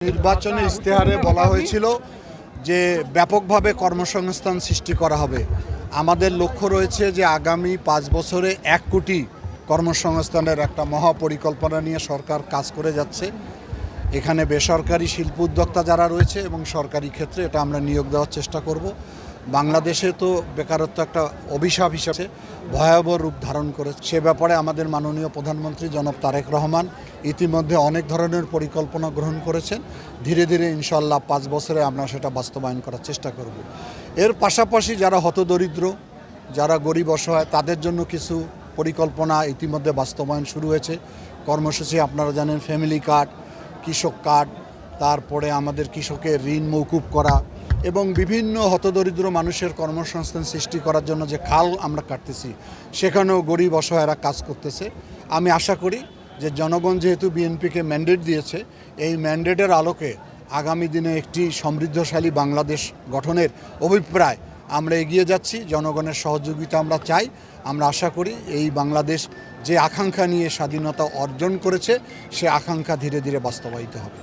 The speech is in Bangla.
নির্বাচনের ইশতেহারে বলা হয়েছিল যে ব্যাপকভাবে কর্মসংস্থান সৃষ্টি করা হবে। আমাদের লক্ষ্য রয়েছে যে আগামী 5 বছরে 1 কোটি কর্মসংস্থানের একটা মহাপরিকল্পনা নিয়ে সরকার কাজ করে যাচ্ছে। এখানে বেসরকারি শিল্প উদ্যোক্তা যারা রয়েছে এবং সরকারি ক্ষেত্রে এটা আমরা নিয়োগ দেওয়ার চেষ্টা করব। বাংলাদেশে তো বেকারত্ব একটা অভিশাপ হিসাবে ভয়াবহ রূপ ধারণ করেছে। সে ব্যাপারে আমাদের মাননীয় প্রধানমন্ত্রী জনাব তারেক রহমান ইতিমধ্যে অনেক ধরনের পরিকল্পনা গ্রহণ করেছেন। ধীরে ধীরে ইনশাআল্লাহ 5 বছরে আমরা সেটা বাস্তবায়ন করার চেষ্টা করব। এর পাশাপাশি যারা হতদরিদ্র, যারা গরিব অসহায়, তাদের জন্য কিছু পরিকল্পনা ইতিমধ্যে বাস্তবায়ন শুরু হয়েছে। কর্মসূচি আপনারা জানেন, ফ্যামিলি কার্ড, কৃষক কার্ড, তারপরে আমাদের কৃষকের ঋণ মৌকুব করা এবং বিভিন্ন হতদরিদ্র মানুষের কর্মসংস্থান সৃষ্টি করার জন্য যে খাল আমরা কাটতেছি, সেখানেও গরিব অসহায়রা কাজ করতেছে। আমি আশা করি যে জনগণ যেহেতু বিএনপিকে ম্যান্ডেট দিয়েছে, এই ম্যান্ডেটের আলোকে আগামী দিনে একটি সমৃদ্ধশালী বাংলাদেশ গঠনের অভিপ্রায় আমরা এগিয়ে যাচ্ছি। জনগণের সহযোগিতা আমরা চাই। আমরা আশা করি এই বাংলাদেশ যে আকাঙ্ক্ষা নিয়ে স্বাধীনতা অর্জন করেছে, সে আকাঙ্ক্ষা ধীরে ধীরে বাস্তবায়িত হবে।